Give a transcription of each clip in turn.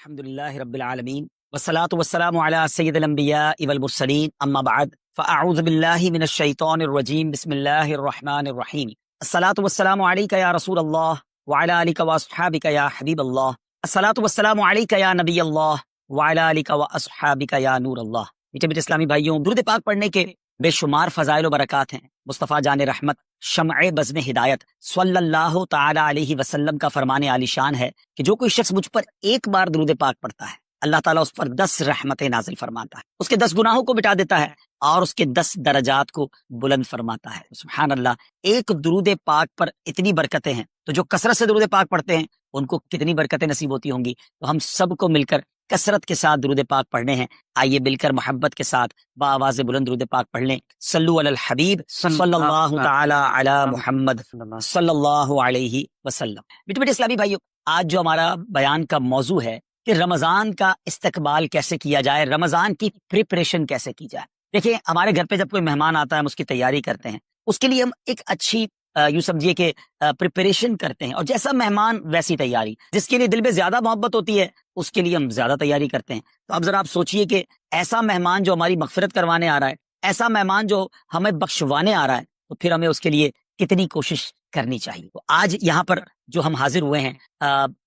الحمدللہ رب العالمین والصلاة والسلام علی سید الانبیاء والمرسلین اما بعد فاعوذ باللہ من الشیطان الرجیم بسم اللہ الرحمن الرحیم الصلاة والسلام علیک یا رسول اللہ وعلی آلک واصحابک یا حبیب اللہ الصلاة والسلام علیک یا نبی اللہ وعلی آلک واصحابک یا نور اللہ۔ میٹھے میٹھے اسلامی بھائیوں، درود پاک پڑھنے کے بے شمار فضائل و برکات ہیں۔ مصطفیٰ جان رحمت شمع بزم ہدایت صلی اللہ تعالی علیہ وسلم کا فرمان عالی شان ہے کہ جو کوئی شخص مجھ پر ایک بار درود پاک پڑھتا ہے، اللہ تعالیٰ اس پر 10 رحمتیں نازل فرماتا ہے، اس کے 10 گناہوں کو مٹا دیتا ہے اور اس کے 10 درجات کو بلند فرماتا ہے۔ سبحان اللہ، ایک درود پاک پر اتنی برکتیں ہیں، تو جو کثرت سے درود پاک پڑھتے ہیں ان کو کتنی برکتیں نصیب ہوتی ہوں گی۔ تو ہم سب کو مل کر کثرت کے ساتھ درود پاک پڑھنے ہیں۔ آئیے مل کر محبت کے ساتھ بآواز بلند درود پاک پڑھ لیں۔ صلو علی الحبیب صلی اللہ تعالی علی محمد صلی اللہ علیہ وسلم۔ میٹھے میٹھے اسلامی بھائیوں، آج جو ہمارا بیان کا موضوع ہے کہ رمضان کا استقبال کیسے کیا جائے، رمضان کی پریپریشن کیسے کی جائے۔ دیکھیں، ہمارے گھر پہ جب کوئی مہمان آتا ہے ہم اس کی تیاری کرتے ہیں، اس کے لیے ہم ایک اچھی یوں سمجھیے کہ پریپریشن کرتے ہیں، اور جیسا مہمان ویسی تیاری۔ جس کے لیے دل میں زیادہ محبت ہوتی ہے اس کے لیے ہم زیادہ تیاری کرتے ہیں۔ تو اب ذرا آپ سوچئے کہ ایسا مہمان جو ہماری مغفرت کروانے آ رہا ہے، ایسا مہمان جو ہمیں بخشوانے آ رہا ہے، تو پھر ہمیں اس کے لیے کتنی کوشش کرنی چاہیے۔ تو آج یہاں پر جو ہم حاضر ہوئے ہیں،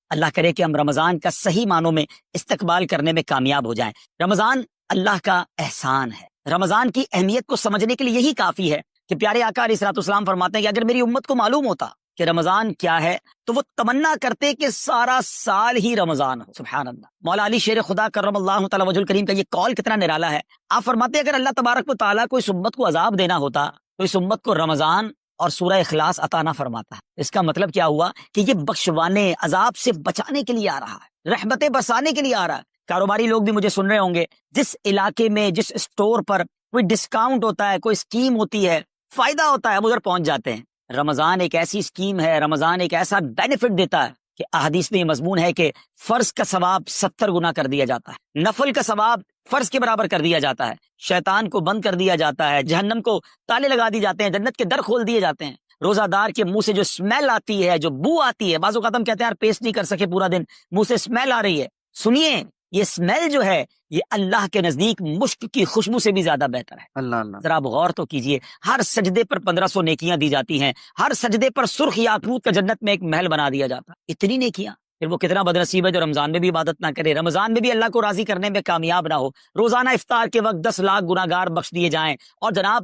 اللہ کرے کہ ہم رمضان کا صحیح معنوں میں استقبال کرنے میں کامیاب ہو جائیں۔ رمضان اللہ کا احسان ہے۔ رمضان کی اہمیت کو سمجھنے کے لیے یہی کافی ہے کہ پیارے آقا علیہ الصلوۃ والسلام فرماتے ہیں کہ اگر میری امت کو معلوم ہوتا کہ رمضان کیا ہے تو وہ تمنا کرتے کہ سارا سال ہی رمضان ہو۔ سبحان اللہ۔ مولا علی شیر خدا کرم اللہ تعالی وجہ الکریم کا یہ قول کتنا نرالا ہے۔ آپ فرماتے ہیں اگر اللہ تبارک و تعالیٰ کو اس امت کو عذاب دینا ہوتا تو اس امت کو رمضان اور سورہ اخلاص عطا نہ فرماتا۔ اس کا مطلب کیا ہوا کہ یہ بخشوانے، عذاب سے بچانے کے لیے آ رہا ہے، رحمتیں برسانے کے لیے آ رہا ہے۔ کاروباری لوگ بھی مجھے سن رہے ہوں گے، جس علاقے میں جس اسٹور پر کوئی ڈسکاؤنٹ ہوتا ہے، کوئی اسکیم ہوتی ہے، فائدہ ہوتا ہے، ہم ادھر پہنچ جاتے ہیں۔ رمضان ایک ایسی اسکیم ہے، رمضان ایک ایسا بینیفٹ دیتا ہے کہ احادیث میں یہ مضمون ہے کہ فرض کا ثواب 70 گنا کر دیا جاتا ہے، نفل کا ثواب فرض کے برابر کر دیا جاتا ہے، شیطان کو بند کر دیا جاتا ہے، جہنم کو تالے لگا دی جاتے ہیں، جنت کے در کھول دیے جاتے ہیں۔ روزہ دار کے منہ سے جو اسمیل آتی ہے، جو بو آتی ہے، بعض اوقات ہم کہتے ہیں یار پیسٹ نہیں کر سکے پورا دن، منہ سے اسمیل آ رہی ہے۔ سنیے، یہ اسمیل جو ہے یہ اللہ کے نزدیک مشک کی خوشبو سے بھی زیادہ بہتر ہے۔ اللہ اللہ، ذرا آپ غور تو کیجئے، ہر سجدے پر 1500 نیکیاں دی جاتی ہیں، ہر سجدے پر سرخ یاقوت کا جنت میں ایک محل بنا دیا جاتا ہے۔ اتنی نیکیاں، پھر وہ کتنا بدنصیب ہے جو رمضان میں بھی عبادت نہ کرے، رمضان میں بھی اللہ کو راضی کرنے میں کامیاب نہ ہو۔ روزانہ افطار کے وقت 10 لاکھ گناہگار بخش دیے جائیں، اور جناب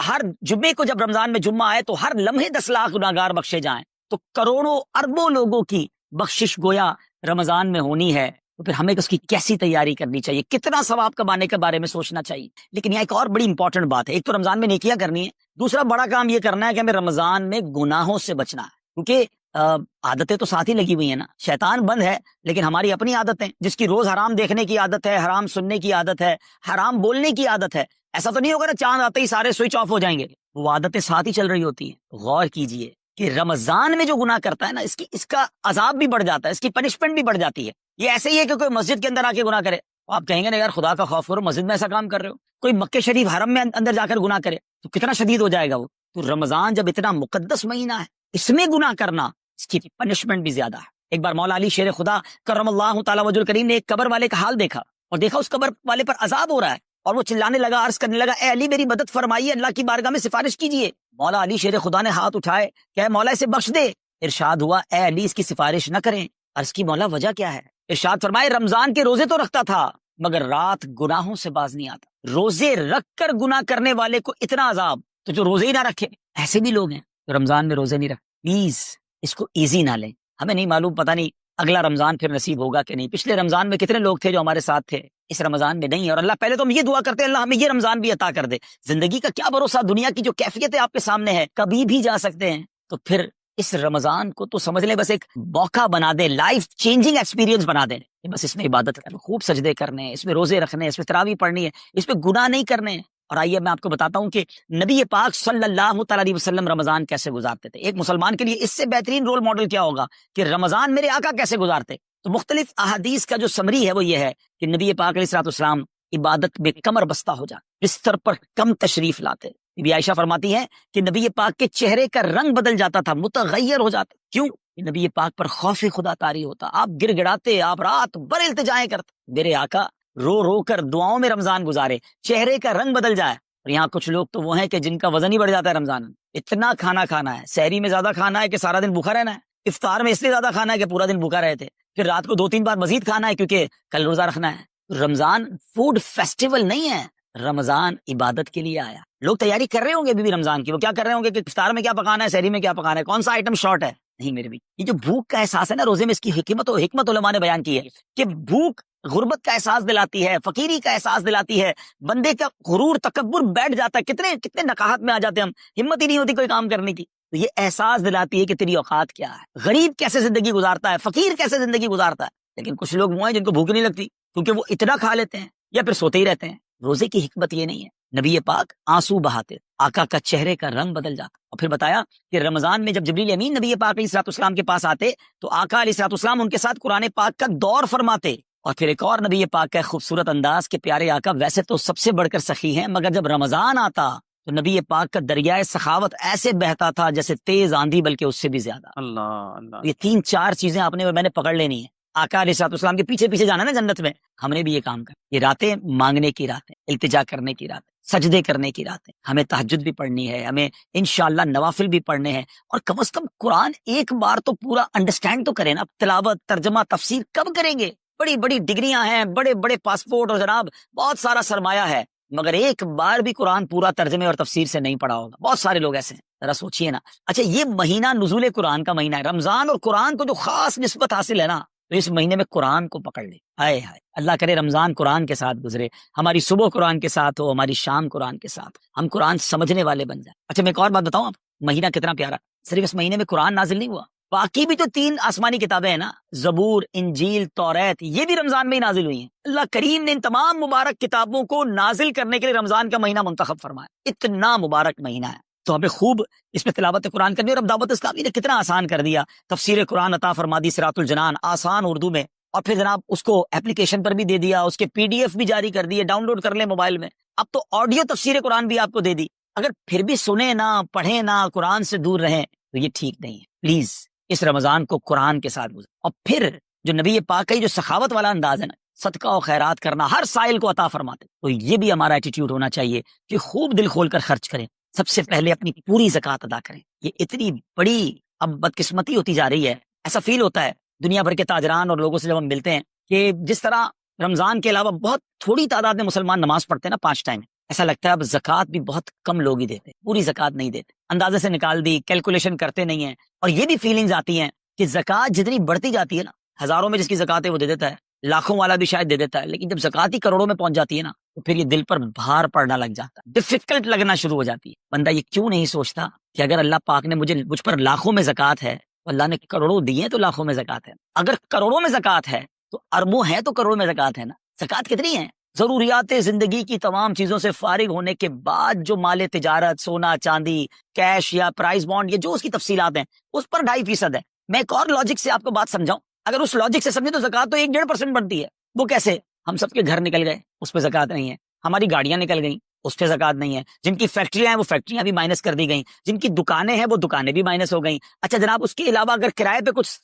ہر جمعے کو جب رمضان میں جمعہ آئے تو ہر لمحے 10 لاکھ گناہگار بخشے جائیں، تو کروڑوں اربوں لوگوں کی بخشش گویا رمضان میں ہونی ہے۔ تو پھر ہمیں اس کی کیسی تیاری کرنی چاہیے، کتنا ثواب کمانے کے بارے میں سوچنا چاہیے۔ لیکن یہاں ایک اور بڑی امپورٹنٹ بات ہے، ایک تو رمضان میں نیکیاں کرنی ہے، دوسرا بڑا کام یہ کرنا ہے کہ ہمیں رمضان میں گناہوں سے بچنا ہے، کیونکہ عادتیں تو ساتھ ہی لگی ہوئی ہیں نا۔ شیطان بند ہے لیکن ہماری اپنی عادتیں، جس کی روز حرام دیکھنے کی عادت ہے، حرام سننے کی عادت ہے، حرام بولنے کی عادت ہے، ایسا تو نہیں ہوگا نا چاند آتے ہی سارے سوئچ آف ہو جائیں گے، وہ عادتیں ساتھ ہی چل رہی ہوتی ہیں۔ غور کیجئے کہ رمضان میں جو گناہ کرتا ہے نا، اس کا عذاب بھی بڑھ جاتا ہے، اس کی پنشمنٹ بھی بڑھ جاتی ہے۔ یہ ایسے ہی ہے کہ کوئی مسجد کے اندر آ کے گناہ کرے، آپ کہیں گے نا یار خدا کا خوف کرو، مسجد میں ایسا کام کر رہے ہو۔ کوئی مکہ شریف حرم میں اندر جا کر گناہ کرے تو کتنا شدید ہو جائے گا وہ۔ تو رمضان جب اتنا مقدس مہینہ ہے، اس میں گناہ کرنا، اس کی پنشمنٹ بھی زیادہ ہے۔ ایک بار مولا علی شیر خدا کرم اللہ تعالی وجہ الکریم نے ایک قبر والے کا حال دیکھا، اور دیکھا اس قبر والے پر عذاب ہو رہا ہے، اور وہ چلانے لگا، عرض کرنے لگا اے علی میری مدد فرمائیے، اللہ کی بارگاہ میں سفارش کیجیے۔ مولا علی شیر خدا نے ہاتھ اٹھائے کہ اے مولا اسے بخش دے۔ ارشاد ہوا اے علی اس کی سفارش نہ کریں۔ عرض کی مولا وجہ کیا ہے؟ ارشاد فرمائے رمضان کے روزے تو رکھتا تھا مگر رات گناہوں سے باز نہیں آتا۔ روزے رکھ کر گناہ کرنے والے کو اتنا عذاب، تو جو روزے ہی نہ رکھے، ایسے بھی لوگ ہیں جو رمضان میں روزے نہیں رکھتے۔ پلیز اس کو ایزی نہ لیں، ہمیں نہیں معلوم، پتہ نہیں اگلا رمضان پھر نصیب ہوگا کہ نہیں۔ پچھلے رمضان میں کتنے لوگ تھے جو ہمارے ساتھ تھے، اس رمضان میں نہیں ہے، اور اللہ پہلے تو ہم یہ دعا کرتے ہیں اللہ ہمیں یہ رمضان بھی عطا کر دے۔ زندگی کا کیا بھروسہ، دنیا کی جو کیفیت آپ کے سامنے ہے کبھی بھی جا سکتے ہیں، تو پھر اس رمضان کو تو سمجھ لیں بس ایک موقع بنا دیں، لائف چینجنگ ایکسپیرینس بنا دیں، بس اس میں عبادت کریں، خوب سجدے کرنے، اس میں روزے رکھنے، اس میں تراویح پڑھنی ہے، اس میں گناہ نہیں کرنے ہیں۔ اور آئیے میں آپ کو بتاتا ہوں کہ نبی پاک صلی اللہ تعالی علیہ وسلم رمضان کیسے گزارتے تھے۔ ایک مسلمان کے لیے اس سے بہترین رول ماڈل کیا ہوگا کہ رمضان میرے آقا کیسے گزارتے۔ تو مختلف احادیث کا جو سمری ہے وہ یہ ہے کہ نبی پاک علیہ الصلوۃ والسلام عبادت میں کمر بستہ ہو جاتے، بستر پر کم تشریف لاتے۔ بی بی عائشہ فرماتی ہیں کہ نبی پاک کے چہرے کا رنگ بدل جاتا تھا، متغیر ہو جاتا۔ کیوں؟ نبی پاک پر خوف خدا طاری ہوتا، آپ گر گڑاتے، آپ رات بھر التجائیں کرتے، میرے آقا رو رو کر دعاؤں میں رمضان گزارے، چہرے کا رنگ بدل جائے۔ اور یہاں کچھ لوگ تو وہ ہیں کہ جن کا وزن ہی بڑھ جاتا ہے رمضان میں، اتنا کھانا کھانا ہے، سحری میں زیادہ کھانا ہے کہ سارا دن بھوکا رہنا ہے، افطار میں اس لیے زیادہ کھانا ہے کہ پورا دن بھوکا رہے تھے، پھر رات کو 2-3 بار مزید کھانا ہے کیونکہ کل روزہ رکھنا ہے۔ رمضان فوڈ فیسٹیول نہیں ہے، رمضان عبادت کے لیے آیا۔ لوگ تیاری کر رہے ہوں گے ابھی بھی رمضان کی، وہ کیا کر رہے ہوں گے کہ افطار میں کیا پکانا ہے، سحری میں کیا پکانا ہے، کون سا آئٹم شارٹ ہے۔ نہیں میرے بھی، یہ جو بھوک کا احساس ہے نا روزے میں، اس کی حکمت علماء نے بیان کی ہے کہ بھوک غربت کا احساس دلاتی ہے، فقیری کا احساس دلاتی ہے، بندے کا غرور تکبر بیٹھ جاتا ہے، کتنے نقاہت میں آ جاتے ہیں ہم، ہمت ہی نہیں ہوتی کوئی کام کرنے کی۔ تو یہ احساس دلاتی ہے کہ تیری اوقات کیا ہے، غریب کیسے زندگی گزارتا ہے، فقیر کیسے زندگی گزارتا ہے۔ لیکن کچھ لوگ وہ ہیں جن کو بھوک نہیں لگتی کیونکہ وہ اتنا کھا لیتے ہیں یا پھر سوتے ہی رہتے ہیں۔ روزے کی حکمت یہ نہیں ہے، نبی پاک آنسو بہاتے، آقا کا چہرے کا رنگ بدل جاتا، اور پھر بتایا کہ رمضان میں جب جبریل امین نبی پاک علیہ الصلوۃ والسلام کے پاس آتے تو آقا علیہ الصلوۃ والسلام ان کے ساتھ قرآن پاک کا دور فرماتے۔ اور پھر ایک اور نبی پاک کا خوبصورت انداز کہ پیارے آقا ویسے تو سب سے بڑھ کر سخی ہیں، مگر جب رمضان آتا تو نبی پاک کا دریائے سخاوت ایسے بہتا تھا جیسے تیز آندھی، بلکہ اس سے بھی زیادہ۔ اللہ یہ 3-4 چیزیں آپ نے میں نے پکڑ لینی ہے۔ آقا علیہ الصلوۃ والسلام کے پیچھے پیچھے جانا نا جنت میں، ہم نے بھی یہ کام کرنا۔ یہ راتیں مانگنے کی راتیں، التجا کرنے کی راتیں، سجدے کرنے کی راتیں، ہمیں تہجد بھی پڑھنی ہے، ہمیں انشاءاللہ نوافل بھی پڑھنے ہیں، اور کم از کم قرآن ایک بار تو پورا انڈرسٹینڈ تو کریں نا۔ تلاوت، ترجمہ، تفسیر کب کریں گے؟ بڑی بڑی ڈگریاں ہیں، بڑے بڑے پاسپورٹ اور جناب بہت سارا سرمایہ ہے، مگر ایک بار بھی قرآن پورا ترجمے اور تفسیر سے نہیں پڑھا ہوگا۔ بہت سارے لوگ ایسے ہیں، ذرا سوچئے نا۔ اچھا یہ مہینہ نزول قرآن کا مہینہ ہے، رمضان اور قرآن کو جو خاص نسبت حاصل ہے نا، تو اس مہینے میں قرآن کو پکڑ لے۔ ہائے ہائے، اللہ کرے رمضان قرآن کے ساتھ گزرے، ہماری صبح قرآن کے ساتھ ہو، ہماری شام قرآن کے ساتھ، ہم قرآن سمجھنے والے بن جائیں۔ اچھا میں ایک اور بات بتاؤں، آپ مہینہ کتنا پیارا، صرف اس مہینے میں قرآن نازل نہیں ہوا، باقی بھی تو 3 آسمانی کتابیں ہیں نا، زبور، انجیل، توریت، یہ بھی رمضان میں ہی نازل ہوئی ہیں۔ اللہ کریم نے ان تمام مبارک کتابوں کو نازل کرنے کے لیے رمضان کا مہینہ منتخب فرمایا، اتنا مبارک مہینہ ہے، تو ہمیں خوب اس میں تلاوت قرآن کرنی۔ اور اب دعوت اسلامی نے کتنا آسان کر دیا، تفسیر قرآن عطا فرما دی، صراط الجنان آسان اردو میں، اور پھر جناب اس کو اپلیکیشن پر بھی دے دیا، اس کے PDF بھی جاری کر دیے، ڈاؤن لوڈ کر لیں موبائل میں۔ اب تو آڈیو تفسیر قرآن بھی آپ کو دے دی، اگر پھر بھی سنیں نہ، پڑھیں نہ، قرآن سے دور رہیں تو یہ ٹھیک نہیں ہے۔ پلیز اس رمضان کو قرآن کے ساتھ گزاریں۔ اور پھر جو نبی پاک کا جو سخاوت والا انداز ہے نا، صدقہ و خیرات کرنا، ہر سائل کو عطا فرماتے، تو یہ بھی ہمارا ایٹیٹیوڈ ہونا چاہیے کہ خوب دل کھول کر خرچ کریں، سب سے پہلے اپنی پوری زکوٰۃ ادا کریں۔ یہ اتنی بڑی اب بدقسمتی ہوتی جا رہی ہے، ایسا فیل ہوتا ہے دنیا بھر کے تاجران اور لوگوں سے جب ہم ملتے ہیں کہ جس طرح رمضان کے علاوہ بہت تھوڑی تعداد میں مسلمان نماز پڑھتے ہیں نا 5 ٹائم، ایسا لگتا ہے اب زکوٰۃ بھی بہت کم لوگ ہی دیتے، پوری زکوٰۃ نہیں دیتے، اندازے سے نکال دی، کیلکولیشن کرتے نہیں ہیں۔ اور یہ بھی فیلنگز آتی ہیں کہ زکوٰۃ جتنی بڑھتی جاتی ہے نا، ہزاروں میں جس کی زکوٰۃ ہے وہ دے دیتا ہے، لاکھوں والا بھی شاید دے دیتا ہے، لیکن جب زکوٰۃ ہی کروڑوں میں پہنچ جاتی ہے نا، تو پھر یہ دل پر بھار پڑنا لگ جاتا ہے، ڈیفیکلٹ لگنا شروع ہو جاتی ہے۔ بندہ یہ کیوں نہیں سوچتا کہ اگر اللہ پاک نے مجھ پر لاکھوں میں زکوٰۃ ہے، تو اللہ نے کروڑوں دیے تو لاکھوں میں زکوٰۃ ہے، اگر کروڑوں میں زکوٰۃ ہے تو اربوں ہے تو کروڑوں میں زکوٰۃ ہے نا۔ زکوٰۃ کتنی ہے؟ ضروریات زندگی کی تمام چیزوں سے فارغ ہونے کے بعد جو مال تجارت، سونا چاندی، کیش یا پرائز بانڈ، یہ جو اس کی تفصیلات ہیں، اس پر 2.5% ہے۔ میں ایک اور لاجک سے آپ کو بات سمجھاؤں، اگر اس لاجک سے سمجھے تو زکوٰۃ تو 1-1.5% بنتی ہے۔ وہ کیسے؟ ہم سب کے گھر نکل گئے، اس پہ زکوٰۃ نہیں ہے، ہماری گاڑیاں نکل گئیں، اس پہ زکوٰۃ نہیں ہے، جن کی فیکٹریاں ہیں وہ فیکٹریاں بھی مائنس کر دی گئیں، جن کی دکانیں ہیں وہ دکانیں بھی مائنس ہو گئیں۔ اچھا جناب اس کے علاوہ اگر کرائے پہ کچھ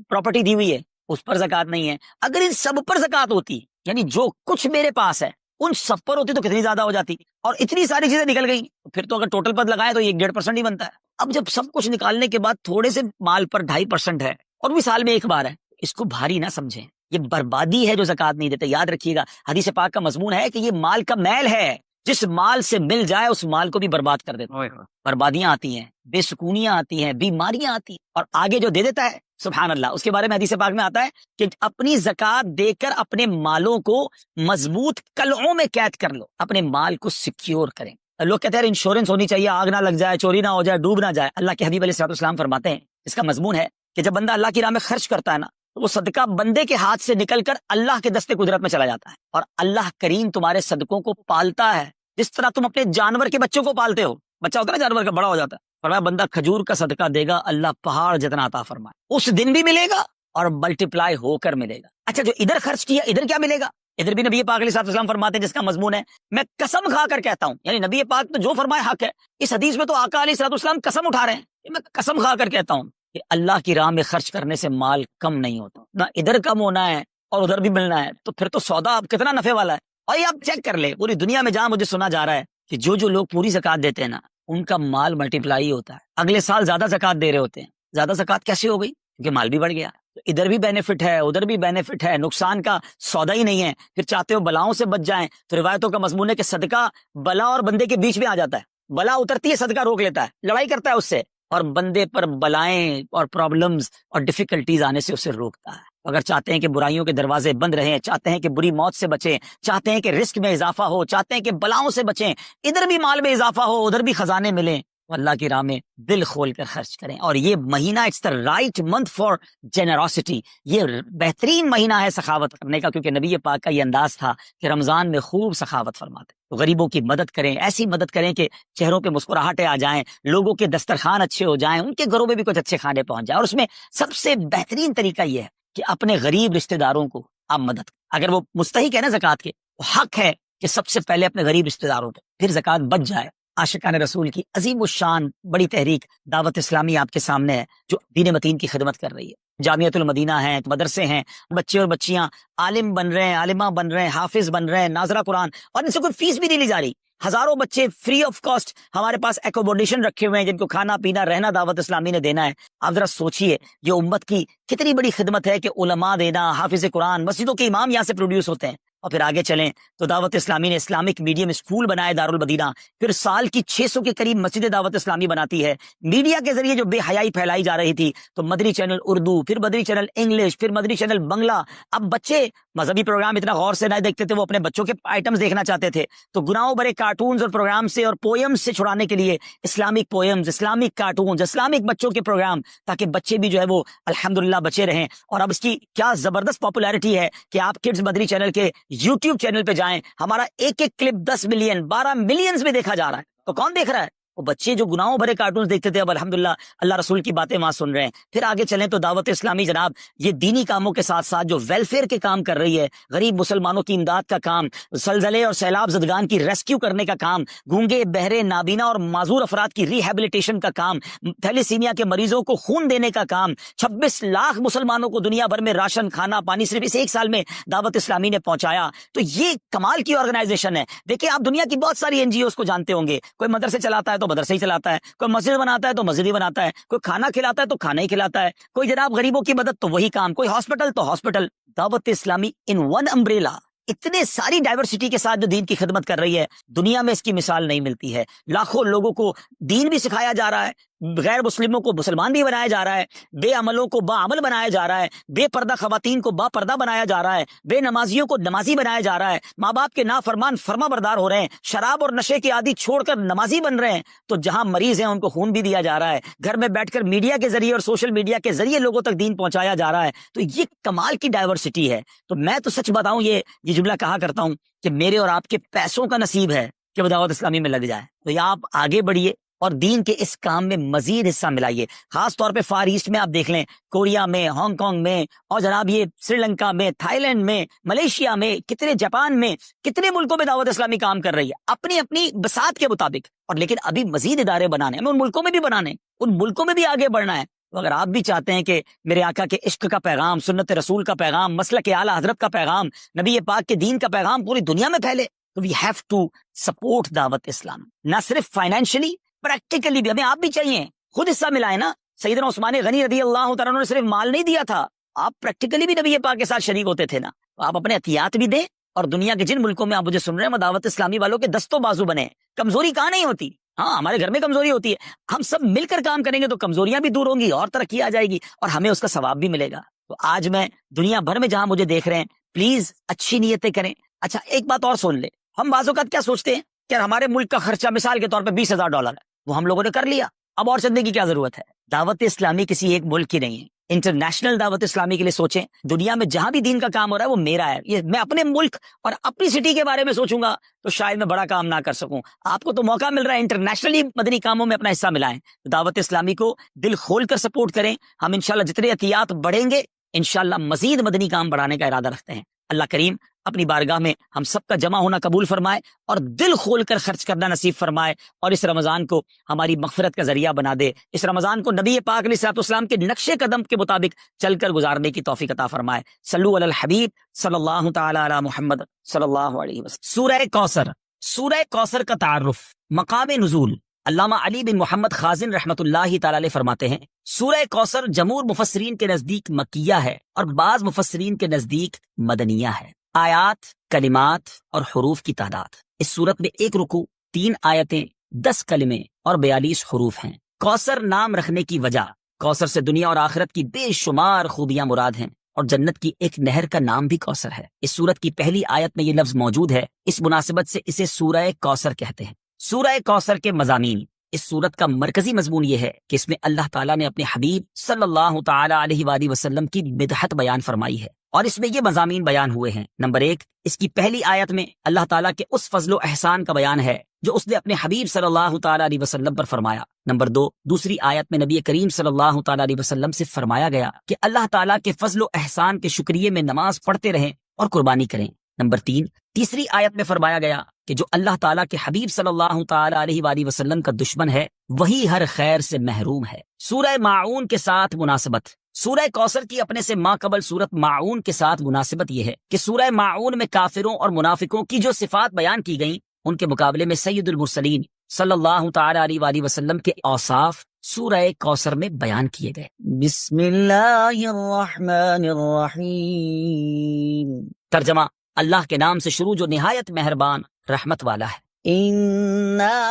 پراپرٹی دی ہوئی ہے اس پر زکوٰۃ نہیں ہے۔ اگر ان سب پر زکوٰۃ ہوتی، یعنی جو کچھ میرے پاس ہے ان سب پر ہوتی تو کتنی زیادہ ہو جاتی، اور اتنی ساری چیزیں نکل گئیں، پھر تو اگر ٹوٹل پر لگائے تو 1-1.5% ہی بنتا ہے۔ اب جب سب کچھ نکالنے کے بعد تھوڑے سے مال پر 2.5% ہے، اور بھی سال میں ایک بار ہے، اس کو بھاری نہ سمجھیں، یہ بربادی ہے جو زکوٰۃ نہیں دیتے۔ یاد رکھیے گا حدیث پاک کا مضمون ہے کہ یہ مال کا میل ہے، جس مال سے مل جائے اس مال کو بھی برباد کر دیتا ہے۔ بربادیاں آتی ہیں، بے سکونیاں آتی ہیں، بیماریاں آتی ہیں، اور آگے جو دے دیتا ہے سبحان اللہ، اس کے بارے میں حدیث پاک میں آتا ہے کہ اپنی زکوٰۃ دے کر اپنے مالوں کو مضبوط قلعوں میں قید کر لو، اپنے مال کو سیکیور کریں۔ لوگ کہتے ہیں انشورنس ہونی چاہیے، آگ نہ لگ جائے، چوری نہ ہو جائے، ڈوب نہ جائے۔ اللہ کے حبیب علیہ الصلوۃ والسلام فرماتے ہیں اس کا مضمون ہے کہ جب بندہ اللہ کی راہ میں خرچ کرتا ہے نا، تو وہ صدقہ بندے کے ہاتھ سے نکل کر اللہ کے دستے قدرت میں چلا جاتا ہے، اور اللہ کریم تمہارے صدقوں کو پالتا ہے جس طرح تم اپنے جانور کے بچوں کو پالتے ہو۔ بچہ ہوتا ہے نا جانور کا، بڑا ہو جاتا ہے، فرمایا بندہ کھجور کا صدقہ دے گا اللہ پہاڑ جتنا عطا فرمائے، اس دن بھی ملے گا اور ملٹیپلائی ہو کر ملے گا۔ اچھا جو ادھر خرچ کیا ادھر کیا ملے گا؟ ادھر بھی نبی پاک علیہ الصلوۃ والسلام فرماتے ہیں جس کا مضمون ہے میں قسم کھا کر کہتا ہوں، یعنی نبی پاک تو جو فرمائے حق ہے۔ اس حدیث میں تو آقا علیہ الصلوۃ والسلام قسم اٹھا رہے ہیں کہ میں قسم کھا کر کہتا ہوں کہ اللہ کی راہ میں خرچ کرنے سے مال کم نہیں ہوتا، نہ ادھر کم ہونا ہے اور ادھر بھی ملنا ہے، تو پھر تو سودا اب کتنا نفع والا ہے۔ اور یہ آپ چیک کر لیں پوری دنیا میں جہاں مجھے سنا جا رہا ہے کہ جو لوگ پوری زکات دیتے ہیں نا ان کا مال ملٹیپلائی ہوتا ہے، اگلے سال زیادہ زکات دے رہے ہوتے ہیں۔ زیادہ زکات کیسے ہو گئی؟ کیونکہ مال بھی بڑھ گیا، تو ادھر بھی بینیفٹ ہے ادھر بھی بینیفٹ ہے، نقصان کا سودا ہی نہیں ہے۔ پھر چاہتے ہو بلاؤں سے بچ جائیں تو روایتوں کا مضمون ہے کہ صدقہ بلا اور بندے کے بیچ میں آ جاتا ہے، بلا اترتی ہے صدقہ روک لیتا ہے، لڑائی کرتا ہے اس سے، اور بندے پر بلائیں اور پرابلمز اور ڈیفیکلٹیز آنے سے اسے روکتا ہے۔ اگر چاہتے ہیں کہ برائیوں کے دروازے بند رہیں، چاہتے ہیں کہ بری موت سے بچیں، چاہتے ہیں کہ رزق میں اضافہ ہو، چاہتے ہیں کہ بلاؤں سے بچیں، ادھر بھی مال میں اضافہ ہو ادھر بھی خزانے ملیں، تو اللہ کی راہ میں دل کھول کر خرچ کریں۔ اور یہ مہینہ it's the right month for generosity, یہ بہترین مہینہ ہے سخاوت کرنے کا، کیونکہ نبی پاک کا یہ انداز تھا کہ رمضان میں خوب سخاوت فرماتے، تو غریبوں کی مدد کریں، ایسی مدد کریں کہ چہروں پہ مسکراہٹیں آ جائیں، لوگوں کے دسترخوان اچھے ہو جائیں، ان کے گھروں میں بھی کچھ اچھے کھانے پہنچ جائیں۔ اور اس میں سب سے بہترین طریقہ یہ ہے کہ اپنے غریب رشتہ داروں کو آپ مدد کریں، اگر وہ مستحق ہے نا زکوٰۃ کے، تو حق ہے کہ سب سے پہلے اپنے غریب رشتہ داروں پہ، پھر زکوٰۃ بچ جائے۔ عاشقان رسول کی عظیم الشان بڑی تحریک دعوت اسلامی آپ کے سامنے ہے، جو دین متین کی خدمت کر رہی ہے۔ جامعۃ المدینہ ہیں، مدرسے ہیں، بچے اور بچیاں عالم بن رہے ہیں، عالمہ بن رہے ہیں، حافظ بن رہے ہیں، ناظرہ قرآن، اور ان سے کوئی فیس بھی نہیں لی جا رہی۔ ہزاروں بچے فری آف کاسٹ ہمارے پاس ایکوموڈیشن رکھے ہوئے ہیں، جن کو کھانا پینا رہنا دعوت اسلامی نے دینا ہے۔ آپ ذرا سوچئے یہ امت کی کتنی بڑی خدمت ہے کہ علماء دینا، حافظ قرآن، مسجدوں کے امام یہاں سے پروڈیوس ہوتے ہیں۔ اور پھر آگے چلیں تو دعوت اسلامی نے اسلامک میڈیم اسکول بنائے دارالمدینہ، پھر سال کی 600 کے قریب مسجد دعوت اسلامی بناتی ہے۔ میڈیا کے ذریعے جو بے حیائی پھیلائی جا رہی تھی، تو مدری چینل اردو، پھر مدری چینل انگلش، پھر مدری چینل بنگلہ۔ اب بچے مذہبی پروگرام اتنا غور سے نہ دیکھتے تھے، وہ اپنے بچوں کے آئٹمز دیکھنا چاہتے تھے، تو گناہوں بھرے کارٹونز اور پروگرام سے اور پوئمز سے چھڑانے کے لیے Islamic poems, Islamic cartoons, Islamic بچوں کے پروگرام، تاکہ بچے بھی جو ہے وہ الحمدللہ بچے رہیں۔ اور اب اس کی کیا زبردست پاپولیرٹی ہے کہ آپ کڈز مدری چینل کے یوٹیوب چینل پہ جائیں، ہمارا ایک ایک کلپ 10 ملین 12 ملینز میں دیکھا جا رہا ہے۔ تو کون دیکھ رہا ہے؟ وہ بچے جو گناہوں بھرے کارٹونز دیکھتے تھے، اب الحمدللہ اللہ رسول کی باتیں وہاں سن رہے ہیں۔ پھر آگے چلیں تو دعوت اسلامی جناب یہ دینی کاموں کے ساتھ ساتھ جو ویلفیئر کے کام کر رہی ہے، غریب مسلمانوں کی امداد کا کام، زلزلے اور سیلاب زدگان کی ریسکیو کرنے کا کام، گونگے بہرے نابینا اور معذور افراد کی ریہیبلیٹیشن کا کام، تھیلیسیمیا کے مریضوں کو خون دینے کا کام، 26 لاکھ مسلمانوں کو دنیا بھر میں راشن، کھانا، پانی صرف اس ایک سال میں دعوت اسلامی نے پہنچایا۔ تو یہ کمال کی آرگنائزیشن ہے۔ دیکھیں آپ دنیا کی بہت ساری NGOs کو جانتے ہوں گے، کوئی مدرسے چلاتا ہے تو مدرسے ہی چلاتا ہے، کوئی مسجد بناتا ہے تو مسجد ہی بناتا ہے، کوئی کھانا کھلاتا ہے تو کھانا ہی کھلاتا ہے، کوئی جناب غریبوں کی مدد تو وہی کام، کوئی ہاسپٹل تو ہاسپٹل۔ دعوت اسلامی ان ون امبریلا اتنے ساری ڈائیورسٹی کے ساتھ جو دین کی خدمت کر رہی ہے، دنیا میں اس کی مثال نہیں ملتی ہے۔ لاکھوں لوگوں کو دین بھی سکھایا جا رہا ہے، غیر مسلموں کو مسلمان بھی بنایا جا رہا ہے، بے عملوں کو با عمل بنایا جا رہا ہے، بے پردہ خواتین کو با پردہ بنایا جا رہا ہے، بے نمازیوں کو نمازی بنایا جا رہا ہے، ماں باپ کے نافرمان فرما بردار ہو رہے ہیں، شراب اور نشے کے عادی چھوڑ کر نمازی بن رہے ہیں، تو جہاں مریض ہیں ان کو خون بھی دیا جا رہا ہے، گھر میں بیٹھ کر میڈیا کے ذریعے اور سوشل میڈیا کے ذریعے لوگوں تک دین پہنچایا جا رہا ہے۔ تو یہ کمال کی ڈائیورسٹی ہے۔ تو میں تو سچ بتاؤں یہ جملہ کہا کرتا ہوں کہ میرے اور آپ کے پیسوں کا نصیب ہے کہ وہ دعوت اسلامی میں لگ جائے، تو یہ آپ آگے بڑھیے اور دین کے اس کام میں مزید حصہ ملائیے۔ خاص طور پہ فار ایسٹ میں آپ دیکھ لیں، کوریا میں، ہانگ کانگ میں، اور جناب یہ سری لنکا میں، تھائی لینڈ میں، ملیشیا میں، کتنے جاپان میں، کتنے ملکوں میں دعوت اسلامی کام کر رہی ہے اپنی اپنی بساط کے مطابق۔ اور لیکن ابھی مزید ادارے بنانے ہیں، ہمیں ان ملکوں میں بھی بنانے ہیں، ان ملکوں میں بھی آگے بڑھنا ہے۔ تو اگر آپ بھی چاہتے ہیں کہ میرے آقا کے عشق کا پیغام، سنت رسول کا پیغام، مسلک اعلیٰ حضرت کا پیغام، نبی پاک کے دین کا پیغام پوری دنیا میں پھیلے، تو وی ہیو ٹو سپورٹ دعوت اسلام، نہ صرف فائنینشلی، پریکٹیکلی بھی۔ ہمیں آپ بھی چاہیے، خود حصہ ملائیں نا۔ سیدنا عثمان غنی رضی اللہ تعالیٰ عنہ نے صرف مال نہیں دیا تھا، آپ پریکٹیکلی بھی نبی پاک کے ساتھ شریک ہوتے تھے نا۔ تو آپ اپنے عطیات بھی دیں، اور دنیا کے جن ملکوں میں آپ مجھے سن رہے ہیں، وہ دعوت اسلامی والوں کے دستوں بازو بنے۔ کمزوری کہاں نہیں ہوتی، ہاں ہمارے گھر میں کمزوری ہوتی ہے، ہم سب مل کر کام کریں گے تو کمزوریاں بھی دور ہوں گی اور ترقی آ جائے گی، اور ہمیں اس کا ثواب بھی ملے گا۔ تو آج میں دنیا بھر میں جہاں مجھے دیکھ رہے ہیں، پلیز اچھی نیتیں کریں۔ اچھا ایک بات اور سن لے، ہم بعض اوقات کیا سوچتے ہیں کہ ہمارے ملک کا خرچہ مثال کے طور پہ $20,000 ہے، وہ ہم لوگوں نے کر لیا، اب اور چندے کی کیا ضرورت ہے۔ دعوت اسلامی کسی ایک ملک کی نہیں ہے، انٹرنیشنل دعوت اسلامی کے لیے سوچیں۔ دنیا میں جہاں بھی دین کا کام ہو رہا ہے وہ میرا ہے، یہ میں اپنے ملک اور اپنی سٹی کے بارے میں سوچوں گا تو شاید میں بڑا کام نہ کر سکوں۔ آپ کو تو موقع مل رہا ہے انٹرنیشنلی مدنی کاموں میں اپنا حصہ ملائیں، دعوت اسلامی کو دل کھول کر سپورٹ کریں۔ ہم انشاءاللہ جتنے عطیات بڑھیں گے، انشاءاللہ مزید مدنی کام بڑھانے کا ارادہ رکھتے ہیں۔ اللہ کریم اپنی بارگاہ میں ہم سب کا جمع ہونا قبول فرمائے اور دل کھول کر خرچ کرنا نصیب فرمائے، اور اس رمضان کو ہماری مغفرت کا ذریعہ بنا دے، اس رمضان کو نبی پاک علیہ الصلوۃ والسلام کے نقش قدم کے مطابق چل کر گزارنے کی توفیق عطا فرمائے۔ صلو علی الحبیب صلی اللہ تعالی علی محمد صلی اللہ علیہ وسلم۔ سورہ کوثر، سورہ کوثر کا تعارف، مقام نزول، علامہ علی بن محمد خازن رحمۃ اللہ تعالی علیہ فرماتے ہیں سورہ کوثر جمہور مفسرین کے نزدیک مکیہ ہے اور بعض مفسرین کے نزدیک مدنیہ ہے۔ آیات، کلمات اور حروف کی تعداد، اس سورت میں 1 رکوع، 3 آیتیں، 10 کلمے اور 42 حروف ہیں۔ کوثر نام رکھنے کی وجہ، کوثر سے دنیا اور آخرت کی بے شمار خوبیاں مراد ہیں اور جنت کی ایک نہر کا نام بھی کوثر ہے۔ اس سورت کی پہلی آیت میں یہ لفظ موجود ہے، اس مناسبت سے اسے سورہ کوثر کہتے ہیں۔ سورہ کوثر کے مضامین، اس سورت کا مرکزی مضمون یہ ہے کہ اس میں اللہ تعالیٰ نے اپنے حبیب صلی اللہ تعالی علیہ وآلہ وسلم کی مدحت بیان فرمائی ہے، اور اس میں یہ مضامین بیان ہوئے ہیں۔ نمبر 1، اس کی پہلی آیت میں اللہ تعالیٰ کے اس فضل و احسان کا بیان ہے جو اس نے اپنے حبیب صلی اللہ تعالی علیہ وسلم پر فرمایا۔ نمبر 2، دوسری آیت میں نبی کریم صلی اللہ تعالی علیہ وسلم سے فرمایا گیا کہ اللہ تعالیٰ کے فضل و احسان کے شکریے میں نماز پڑھتے رہیں اور قربانی کریں۔ نمبر 3، تیسری آیت میں فرمایا گیا کہ جو اللہ تعالیٰ کے حبیب صلی اللہ تعالی علیہ وآلہ وسلم کا دشمن ہے وہی ہر خیر سے محروم ہے۔ سورہ ماعون کے ساتھ مناسبت، سورہ کوثر کی اپنے سے ماقبل سورت ماعون کے ساتھ مناسبت یہ ہے کہ سورہ ماعون میں کافروں اور منافقوں کی جو صفات بیان کی گئیں ان کے مقابلے میں سید المرسلین صلی اللہ تعالی علیہ وآلہ وسلم کے اوصاف سورہ کوثر میں بیان کیے گئے۔ بسم اللہ الرحمن الرحیم۔ ترجمہ، اللہ کے نام سے شروع جو نہایت مہربان رحمت والا ہے۔ اِنَّا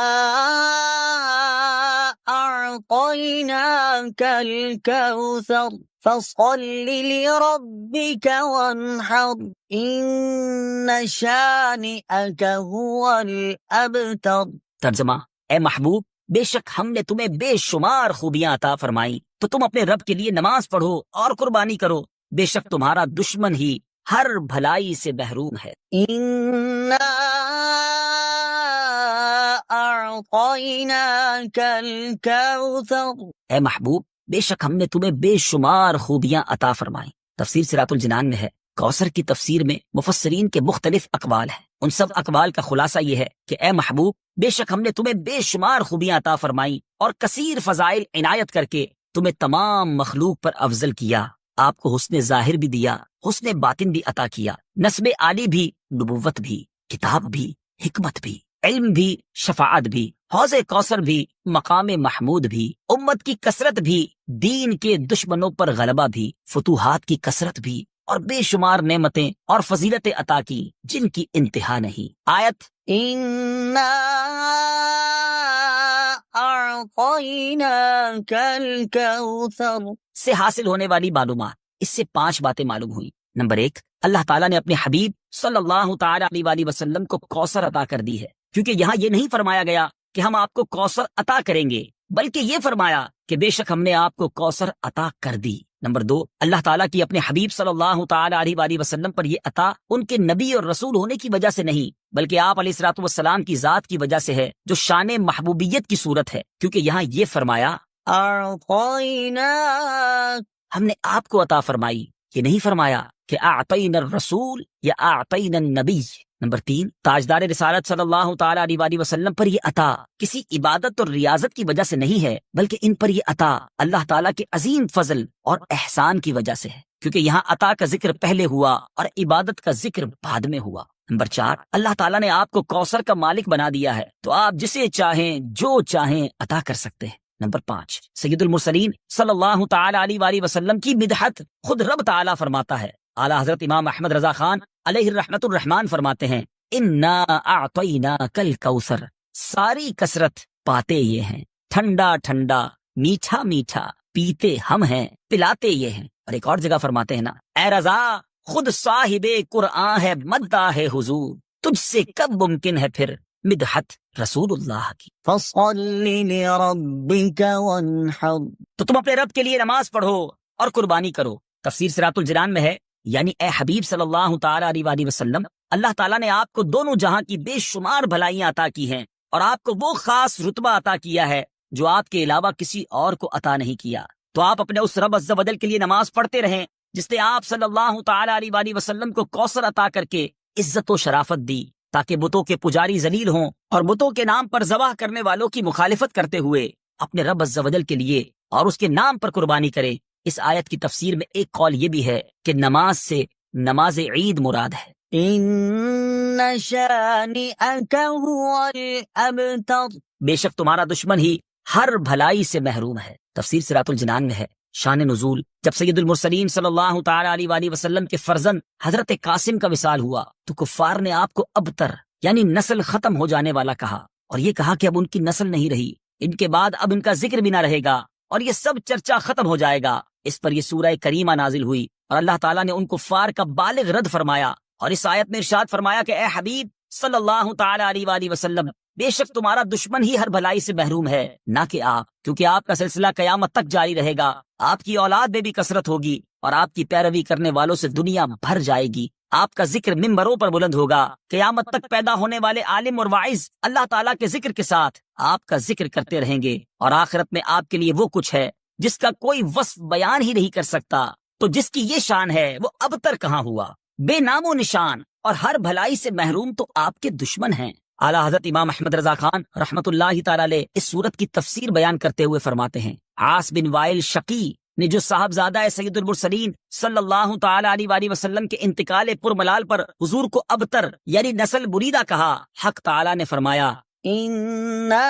أَعْطَيْنَاكَ الْكَوْثَرَ فَصَلِّ لِرَبِّكَ وَانْحَرْ إِنَّ شَانِئَكَ هُوَ الْأَبْتَرُ۔ ترجمہ، اے محبوب، بے شک ہم نے تمہیں بے شمار خوبیاں عطا فرمائی تو تم اپنے رب کے لیے نماز پڑھو اور قربانی کرو، بے شک تمہارا دشمن ہی ہر بھلائی سے محروم ہے۔ إِنَّا أَعْطَيْنَاكَ الْكَوْثَرَ۔ اے محبوب، بے شک ہم نے تمہیں بے شمار خوبیاں عطا فرمائیں۔ تفسیر صراط الجنان میں ہے، کوثر کی تفسیر میں مفسرین کے مختلف اقوال ہیں، ان سب اقوال کا خلاصہ یہ ہے کہ اے محبوب، بے شک ہم نے تمہیں بے شمار خوبیاں عطا فرمائیں اور کثیر فضائل عنایت کر کے تمہیں تمام مخلوق پر افضل کیا، آپ کو حسن ظاہر بھی دیا، حسن باطن بھی عطا کیا، نسب عالی بھی، نبوت بھی، کتاب بھی، حکمت بھی، علم بھی، شفاعت بھی، حوض کوثر بھی، مقام محمود بھی، امت کی کثرت بھی، دین کے دشمنوں پر غلبہ بھی، فتوحات کی کثرت بھی، اور بے شمار نعمتیں اور فضیلتیں عطا کی جن کی انتہا نہیں۔ آیت إِنَّا أَعْطَيْنَاكَ الْكَوْثَرَ سے حاصل ہونے والی معلومات، اس سے 5 باتیں معلوم ہوئی۔ نمبر 1، اللہ تعالیٰ نے اپنے حبیب صلی اللہ تعالی علیہ وآلہ وسلم کو کوثر عطا کر دی ہے، کیونکہ یہاں یہ نہیں فرمایا گیا کہ ہم آپ کو کوثر عطا کریں گے، بلکہ یہ فرمایا کہ بے شک ہم نے آپ کو کوثر عطا کر دی۔ نمبر 2، اللہ تعالیٰ کی اپنے حبیب صلی اللہ تعالی علیہ وآلہ وسلم پر یہ عطا ان کے نبی اور رسول ہونے کی وجہ سے نہیں، بلکہ آپ علیہ الصلوۃ والسلام کی ذات کی وجہ سے ہے، جو شان محبوبیت کی صورت ہے، کیونکہ یہاں یہ فرمایا أَعْطَيْنَاكَ، ہم نے آپ کو عطا فرمائی، یہ نہیں فرمایا کہ اعطینا الرسول یا اعطینا النبی۔ نمبر 3، تاجدار رسالت صلی اللہ تعالی علیہ وآلہ وسلم پر یہ عطا کسی عبادت اور ریاضت کی وجہ سے نہیں ہے، بلکہ ان پر یہ عطا اللہ تعالیٰ کے عظیم فضل اور احسان کی وجہ سے ہے، کیونکہ یہاں عطا کا ذکر پہلے ہوا اور عبادت کا ذکر بعد میں ہوا۔ نمبر 4، اللہ تعالیٰ نے آپ کو کوثر کا مالک بنا دیا ہے تو آپ جسے چاہیں جو چاہیں عطا کر سکتے ہیں۔ نمبر 5، سید المرسلین صلی اللہ تعالی علیہ وآلہ وسلم کی مدحت خود رب تعالیٰ فرماتا ہے۔ اعلیٰ حضرت امام احمد رضا خان علیہ الرحمت الرحمان فرماتے ہیں، انا اعطیناک الکوثر، ساری کثرت پاتے یہ ہیں، ٹھنڈا ٹھنڈا، میٹھا میٹھا، پیتے ہم ہیں، پلاتے یہ ہیں۔ اور ایک اور جگہ فرماتے ہیں نا، اے رضا خود صاحب قرآن ہے، مداح ہے حضور، تجھ سے کب ممکن ہے پھر مدحت رسول اللہ کی۔ فَصَلِّ لِرَبِّكَ وَانْحَرْ، تو تم اپنے رب کے لیے نماز پڑھو اور قربانی کرو۔ تفسیر صراط الجنان میں ہے، یعنی اے حبیب صلی اللہ تعالی علیہ وآلہ وسلم، اللہ تعالیٰ نے آپ کو دونوں جہاں کی بے شمار بھلائیاں عطا کی ہیں اور آپ کو وہ خاص رتبہ عطا کیا ہے جو آپ کے علاوہ کسی اور کو عطا نہیں کیا۔ تو آپ اپنے اس رب عز و جل کے لیے نماز پڑھتے رہیں جس نے آپ صلی اللہ تعالی علیہ وآلہ وسلم کو کوثر عطا کر کے عزت و شرافت دی تاکہ بتوں کے پجاری ذلیل ہوں اور بتوں کے نام پر ذبح کرنے والوں کی مخالفت کرتے ہوئے اپنے رب عز و جل کے لیے اور اس کے نام پر قربانی کریں۔ اس آیت کی تفسیر میں ایک قول یہ بھی ہے کہ نماز سے نماز عید مراد ہے۔ إن شانئك هو الأبتر بے شک تمہارا دشمن ہی ہر بھلائی سے محروم ہے۔ تفسیر صراط الجنان میں ہے۔ شان نزول، جب سید المرسلین صلی اللہ تعالی علیہ وآلہ وسلم کے فرزند حضرت قاسم کا وصال ہوا تو کفار نے آپ کو ابتر یعنی نسل ختم ہو جانے والا کہا، اور یہ کہا کہ اب ان کی نسل نہیں رہی، ان کے بعد اب ان کا ذکر بھی نہ رہے گا اور یہ سب چرچا ختم ہو جائے گا۔ اس پر یہ سورہ کریمہ نازل ہوئی اور اللہ تعالیٰ نے ان کفار کا بالغ رد فرمایا، اور اس آیت میں ارشاد فرمایا کہ اے حبیب صلی اللہ تعالی علیہ وآلہ وسلم، بے شک تمہارا دشمن ہی ہر بھلائی سے محروم ہے، نہ کہ آپ، کیونکہ آپ کا سلسلہ قیامت تک جاری رہے گا، آپ کی اولاد میں بھی کثرت ہوگی اور آپ کی پیروی کرنے والوں سے دنیا بھر جائے گی، آپ کا ذکر ممبروں پر بلند ہوگا، قیامت تک پیدا ہونے والے عالم اور واعظ اللہ تعالیٰ کے ذکر کے ساتھ آپ کا ذکر کرتے رہیں گے، اور آخرت میں آپ کے لیے وہ کچھ ہے جس کا کوئی وصف بیان ہی نہیں کر سکتا۔ تو جس کی یہ شان ہے وہ ابتر کہاں ہوا، بے نام و نشان اور ہر بھلائی سے محروم تو آپ کے دشمن ہیں۔ اعلیٰ حضرت امام احمد رضا خان رحمۃ اللہ تعالی علیہ اس صورت کی تفسیر بیان کرتے ہوئے فرماتے ہیں، عاص بن وائل شقی نے جو صاحبزادہ سید المرسلین صلی اللہ تعالی علیہ وآلہ وسلم کے انتقال پرملال پر حضور کو ابتر یعنی نسل بریدہ کہا، حق تعالی نے فرمایا إنا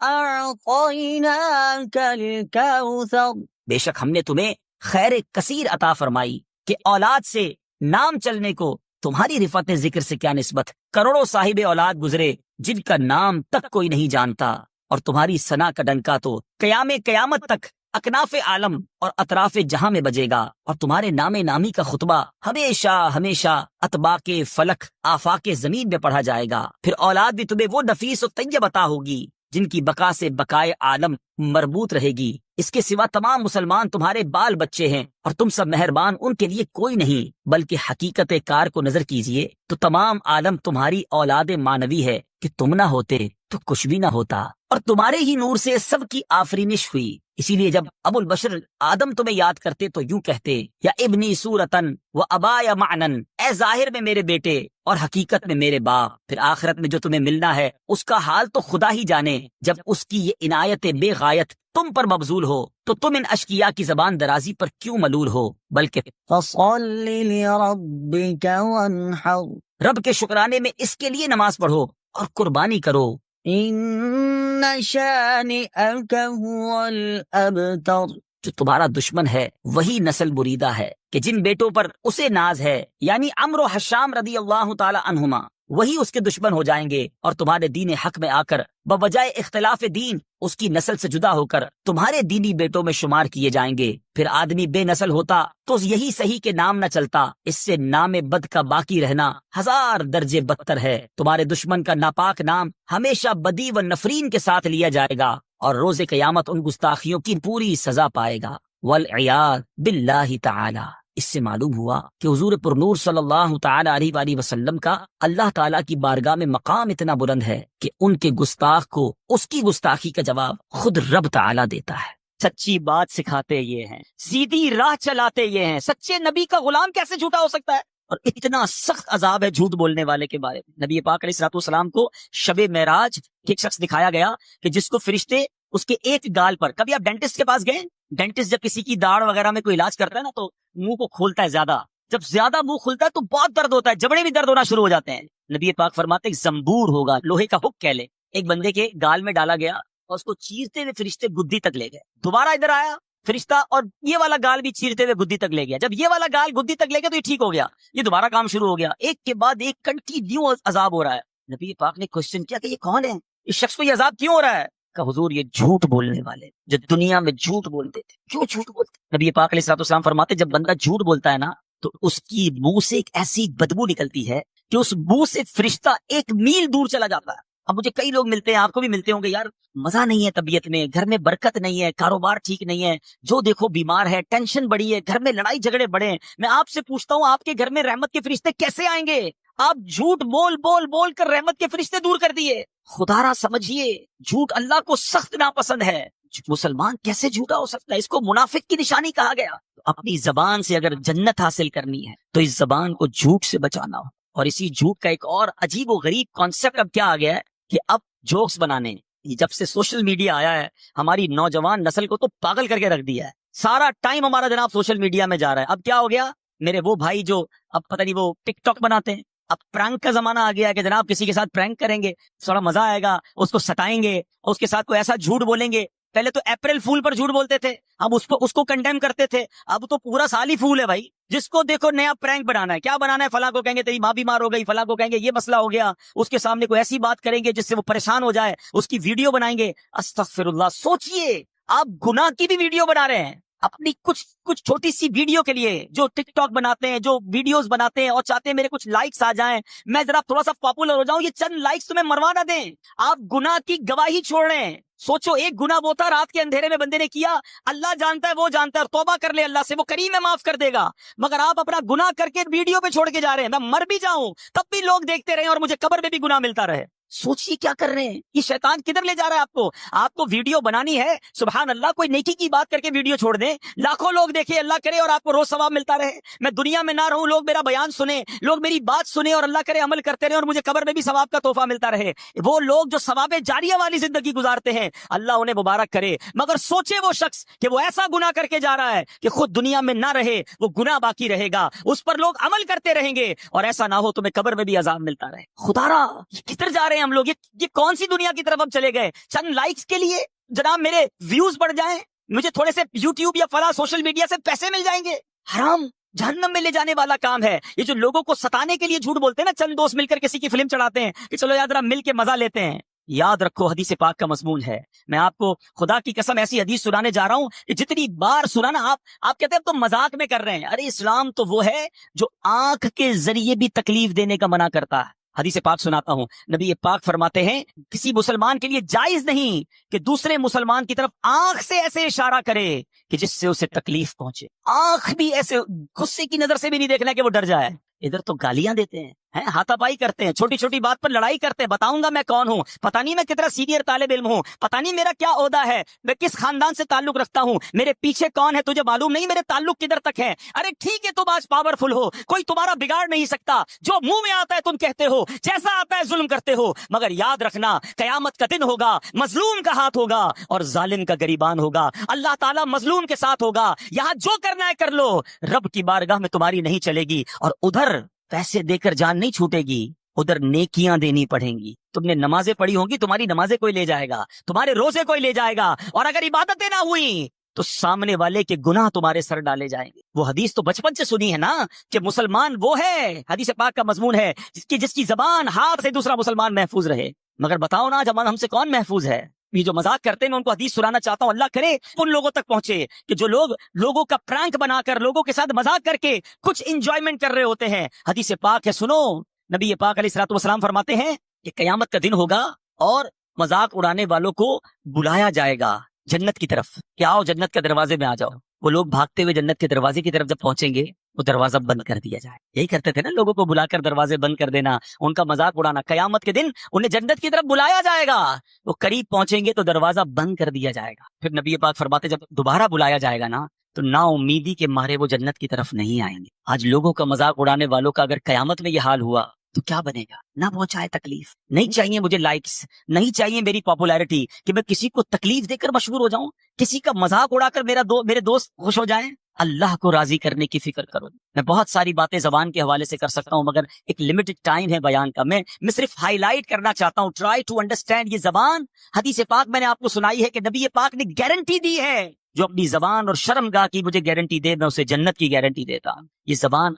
أعطيناك الكوثر بے شک ہم نے تمہیں خیر کثیر عطا فرمائی کہ اولاد سے نام چلنے کو تمہاری رفعت ذکر سے کیا نسبت، کروڑوں صاحب اولاد گزرے جن کا نام تک کوئی نہیں جانتا، اور تمہاری ثنا کا ڈنکا تو قیامت تک اکناف عالم اور اطراف جہاں میں بجے گا، اور تمہارے نام نامی کا خطبہ ہمیشہ ہمیشہ اطباق فلک آفاق زمین میں پڑھا جائے گا۔ پھر اولاد بھی تمہیں وہ نفیس و طیب عطا ہوگی جن کی بقا سے بقائے عالم مربوط رہے گی، اس کے سوا تمام مسلمان تمہارے بال بچے ہیں، اور تم سب مہربان ان کے لیے کوئی نہیں، بلکہ حقیقت کار کو نظر کیجئے تو تمام عالم تمہاری اولاد مانوی ہے کہ تم نہ ہوتے تو کچھ بھی نہ ہوتا، اور تمہارے ہی نور سے سب کی آفرینش ہوئی۔ اسی لیے جب ابو البشر آدم تمہیں یاد کرتے تو یوں کہتے، یا ابنی صورتن و ابایا معنن، اے ظاہر میں میرے بیٹے اور حقیقت میں میرے باپ۔ پھر آخرت میں جو تمہیں ملنا ہے اس کا حال تو خدا ہی جانے، جب اس کی یہ عنایت بے غایت تم پر مبذول ہو تو تم ان اشقیاء کی زبان درازی پر کیوں ملول ہو، بلکہ فصل لربك وانحر رب کے شکرانے میں اس کے لیے نماز پڑھو اور قربانی کرو۔ إن شانئك هو الأبتر جو تمہارا دشمن ہے وہی نسل بریدہ ہے کہ جن بیٹوں پر اسے ناز ہے، یعنی عمرو و حشام رضی اللہ تعالی عنہما، وہی اس کے دشمن ہو جائیں گے، اور تمہارے دین حق میں آ کر بوجائے اختلاف دین اس کی نسل سے جدا ہو کر تمہارے دینی بیٹوں میں شمار کیے جائیں گے۔ پھر آدمی بے نسل ہوتا تو یہی صحیح کے نام نہ چلتا، اس سے نام بد کا باقی رہنا 1000 درجے بدتر ہے۔ تمہارے دشمن کا ناپاک نام ہمیشہ بدی و نفرین کے ساتھ لیا جائے گا، اور روز قیامت ان گستاخیوں کی پوری سزا پائے گا۔ والعیاذ باللہ تعالی۔ اس سے معلوم ہوا کہ حضور پرنور صلی اللہ تعالی علیہ وآلہ وسلم کا اللہ تعالیٰ کی بارگاہ میں مقام اتنا بلند ہے کہ ان کے گستاخ کو اس کی گستاخی کا جواب خود رب تعالیٰ دیتا ہے۔ سچی بات سکھاتے یہ ہیں، سیدھی راہ چلاتے یہ ہیں، سچے نبی کا غلام کیسے جھوٹا ہو سکتا ہے؟ اور اتنا سخت عذاب ہے جھوٹ بولنے والے کے بارے میں۔ نبی پاک علیہ الصلوۃ والسلام کو شب معراج ایک شخص دکھایا گیا کہ جس کو فرشتے اس کے ایک گال پر، کبھی آپ ڈینٹسٹ کے پاس گئے؟ ڈینٹسٹ جب کسی کی داڑھ وغیرہ میں کوئی علاج کرتا ہے نا تو منہ کو کھولتا ہے زیادہ، جب زیادہ منہ کھلتا ہے تو بہت درد ہوتا ہے، جبڑے بھی درد ہونا شروع ہو جاتے ہیں۔ نبی پاک فرماتے ایک زنبور ہوگا، لوہے کا ہک کہہ لے، ایک بندے کے گال میں ڈالا گیا اور اس کو چیرتے ہوئے فرشتے گدی تک لے گئے، دوبارہ ادھر آیا فرشتہ اور یہ والا گال بھی چیرتے ہوئے گدی تک لے گیا، جب یہ والا گال گدی تک لے گیا تو یہ ٹھیک ہو گیا، یہ دوبارہ کام شروع ہو گیا، ایک کے بعد ایک کنٹینیو عذاب ہو رہا ہے۔ نبی پاک نے کوشچن کیا کہ یہ کون ہے، اس شخص کو یہ عذاب کیوں ہو رہا ہے؟ کہ حضور یہ جھوٹ بولنے والے جو دنیا میں جھوٹ بولتے تھے، کیوں جھوٹ بولتے؟ نبی پاک علیہ الصلوۃ والسلام فرماتے جب بندہ جھوٹ بولتا ہے نا تو اس کی منہ سے ایک ایسی بدبو نکلتی ہے کہ اس منہ سے فرشتہ 1 میل دور چلا جاتا ہے۔ اب مجھے کئی لوگ ملتے ہیں، آپ کو بھی ملتے ہوں گے، یار مزہ نہیں ہے طبیعت میں، گھر میں برکت نہیں ہے، کاروبار ٹھیک نہیں ہے، جو دیکھو بیمار ہے، ٹینشن بڑی ہے، گھر میں لڑائی جھگڑے بڑے ہیں۔ میں آپ سے پوچھتا ہوں آپ کے گھر میں رحمت کے فرشتے کیسے آئیں گے؟ آپ جھوٹ بول بول بول کر رحمت کے فرشتے دور کر دیے۔ خدا را سمجھیے، جھوٹ اللہ کو سخت ناپسند ہے، مسلمان کیسے جھوٹا ہو سکتا ہے؟ اس کو منافق کی نشانی کہا گیا۔ تو اپنی زبان سے اگر جنت حاصل کرنی ہے تو اس زبان کو جھوٹ سے بچانا ہو۔ اور اسی جھوٹ کا ایک اور عجیب و غریب کانسیپٹ اب کیا آ گیا ہے کہ اب جوکس بنانے، جب سے سوشل میڈیا آیا ہے ہماری نوجوان نسل کو تو پاگل کر کے رکھ دیا ہے۔ سارا ٹائم ہمارا جناب سوشل میڈیا میں جا رہا ہے۔ اب کیا ہو گیا، میرے وہ بھائی جو اب پتہ نہیں وہ ٹک ٹاک بناتے ہیں، اب پرینک کا زمانہ آ گیا ہے کہ جناب کسی کے ساتھ پرینک کریں گے، تھوڑا مزہ آئے گا، اس کو ستائیں گے، اس کے ساتھ کوئی ایسا جھوٹ بولیں گے۔ پہلے تو اپریل فول پر جھوٹ بولتے تھے، اب اس کو کنڈیم کرتے تھے، اب تو پورا سال ہی فول ہے بھائی۔ جس کو دیکھو نیا پرینک بنانا ہے، کیا بنانا ہے، فلاں کو کہیں گے تیری ماں بیمار ہو گئی، فلاں کو کہیں گے یہ مسئلہ ہو گیا، اس کے سامنے کوئی ایسی بات کریں گے جس سے وہ پریشان ہو جائے، اس کی ویڈیو بنائیں گے۔ استغفر اللہ، سوچئے آپ گناہ کی بھی ویڈیو بنا رہے ہیں اپنی کچھ چھوٹی سی ویڈیو کے لیے۔ جو ٹک ٹاک بناتے ہیں، جو ویڈیوز بناتے ہیں اور چاہتے ہیں میرے کچھ لائکس آ جائیں، میں ذرا تھوڑا سا پاپولر ہو جاؤں، یہ چند لائکس تمہیں مروا نہ دیں، آپ گناہ کی گواہی چھوڑ رہے ہیں۔ سوچو، ایک گناہ وہ تھا رات کے اندھیرے میں بندے نے کیا، اللہ جانتا ہے، وہ جانتا ہے، اور توبہ کر لے اللہ سے، وہ کریم ہے، معاف کر دے گا۔ مگر آپ اپنا گناہ کر کے ویڈیو پہ چھوڑ کے جا رہے ہیں، میں مر بھی جاؤں تب بھی لوگ دیکھتے رہے اور مجھے قبر میں بھی گناہ ملتا رہے۔ سوچیے کیا کر رہے ہیں، یہ شیطان کدھر لے جا رہا ہے آپ کو ویڈیو بنانی ہے، سبحان اللہ، کوئی نیکی کی بات کر کے ویڈیو چھوڑ دیں، لاکھوں لوگ دیکھیں، اللہ کرے اور آپ کو روز ثواب ملتا رہے۔ میں دنیا میں نہ رہوں، لوگ میرا بیان سنیں، لوگ میری بات سنیں، اور اللہ کرے عمل کرتے رہے اور مجھے قبر میں بھی ثواب کا تحفہ ملتا رہے۔ وہ لوگ جو ثواب جاریہ والی زندگی گزارتے ہیں، اللہ انہیں مبارک کرے۔ مگر سوچے وہ شخص کہ وہ ایسا گناہ کر کے جا رہا ہے کہ خود دنیا میں نہ رہے، وہ گناہ باقی رہے گا، اس پر لوگ عمل کرتے رہیں گے، اور ایسا نہ ہو تمہیں قبر میں بھی عذاب ملتا رہے۔ خدا را، کدھر جا رہے ہیں ہم لوگ؟ یہ کون سی دنیا کی طرف ہم چلے گئے؟ چند لائکس کے لیے جناب میرے ویوز بڑھ جائیں، مجھے تھوڑے سے یوٹیوب یا فلاں سوشل میڈیا سے پیسے مل جائیں گے۔ حرام، جہنم میں لے جانے والا کام ہے۔ یہ جو لوگوں کو ستانے کے لیے جھوٹ بولتے ہیں نا، چند دوست مل کر کسی کی فلم چڑھاتے ہیں کہ چلو یار ذرا مل کے مزہ لیتے ہیں، یاد رکھو حدیث پاک کا مضمون ہے۔ میں آپ کو خدا کی قسم ایسی حدیث سنانے جا رہا ہوں کہ جتنی بار سنا نا آپ کہتے ہیں تو مذاق میں کر رہے ہیں۔ ارے اسلام تو وہ ہے جو آنکھ کے ذریعے بھی تکلیف دینے کا منع کرتا ہے۔ حدیث پاک سناتا ہوں، نبی پاک فرماتے ہیں کسی مسلمان کے لیے جائز نہیں کہ دوسرے مسلمان کی طرف آنکھ سے ایسے اشارہ کرے کہ جس سے اسے تکلیف پہنچے۔ آنکھ بھی ایسے غصے کی نظر سے بھی نہیں دیکھنا کہ وہ ڈر جائے۔ ادھر تو گالیاں دیتے ہیں، ہاتھا پائی کرتے ہیں، چھوٹی چھوٹی بات پر لڑائی کرتے ہیں، بتاؤں گا میں کون ہوں، پتہ نہیں میں کتنا سینئر طالب علم ہوں، پتہ نہیں میرا کیا عہدہ ہے، میں کس خاندان سے تعلق رکھتا ہوں، میرے پیچھے کون ہے تجھے معلوم نہیں، میرے تعلق کدھر تک ہے۔ ارے ٹھیک ہے تم آج پاورفل ہو، کوئی تمہارا بگاڑ نہیں سکتا، جو منہ میں آتا ہے تم کہتے ہو، جیسا آتا ہے ظلم کرتے ہو، مگر یاد رکھنا قیامت کا دن ہوگا، مظلوم کا ہاتھ ہوگا اور ظالم کا گریبان ہوگا، اللہ تعالیٰ مظلوم کے ساتھ ہوگا۔ یہاں جو کرنا ہے کر لو، رب کی بارگاہ میں تمہاری نہیں چلے گی، اور ادھر پیسے دے کر جان نہیں چھوٹے گی، ادھر نیکیاں دینی پڑیں گی۔ تم نے نمازیں پڑھی ہوں گی، تمہاری نمازیں کوئی لے جائے گا، تمہارے روزے کوئی لے جائے گا، اور اگر عبادتیں نہ ہوئی تو سامنے والے کے گناہ تمہارے سر ڈالے جائیں گے۔ وہ حدیث تو بچپن سے سنی ہے نا کہ مسلمان وہ ہے، حدیث پاک کا مضمون ہے، جس کی زبان ہاتھ سے دوسرا مسلمان محفوظ رہے۔ مگر بتاؤ نا آج ہم سے کون محفوظ ہے؟ یہ جو مذاق کرتے ہیں میں ان کو حدیث سنانا چاہتا ہوں، اللہ کرے ان لوگوں تک پہنچے کہ جو لوگوں کا پرانک بنا کر، لوگوں کے ساتھ مذاق کر کے کچھ انجوائمنٹ کر رہے ہوتے ہیں۔ حدیث پاک ہے، سنو، نبی پاک علیہ الصلوۃ والسلام فرماتے ہیں کہ قیامت کا دن ہوگا اور مذاق اڑانے والوں کو بلایا جائے گا جنت کی طرف کہ آؤ جنت کے دروازے میں آ جاؤ۔ وہ لوگ بھاگتے ہوئے جنت کے دروازے کی طرف جب پہنچیں گے، وہ دروازہ بند کر دیا جائے۔ یہی کرتے تھے نا لوگوں کو بلا کر دروازے بند کر دینا، ان کا مذاق اڑانا۔ قیامت کے دن انہیں جنت کی طرف بلایا جائے گا، وہ قریب پہنچیں گے تو دروازہ بند کر دیا جائے گا۔ پھر نبی پاک فرماتے جب دوبارہ بلایا جائے گا نا تو نا امیدی کے مارے وہ جنت کی طرف نہیں آئیں گے۔ آج لوگوں کا مذاق اڑانے والوں کا اگر قیامت میں یہ حال ہوا تو کیا بنے گا؟ نہ پہنچائے تکلیف، نہیں چاہیے مجھے لائکس، نہیں چاہیے میری پاپولیرٹی کہ میں کسی کو تکلیف دے کر مشہور ہو جاؤں، کسی کا مذاق اڑا کر میرے دوست خوش ہو جائیں۔ اللہ کو راضی کرنے کی فکر کرو۔ میں بہت ساری باتیں زبان کے حوالے سے کر سکتا ہوں، مگر ایک لمیٹڈ ٹائم ہے بیان کا۔ میں صرف ہائی لائٹ کرنا چاہتا ہوں، ٹرائی ٹو انڈرسٹینڈ۔ یہ زبان، حدیث پاک میں نے آپ کو سنائی ہے کہ نبی پاک نے گارنٹی دی ہے، جو اپنی زبان اور شرم گاہ کی مجھے گارنٹی دے، میں اسے جنت کی گارنٹی دیتا۔ یہ زبان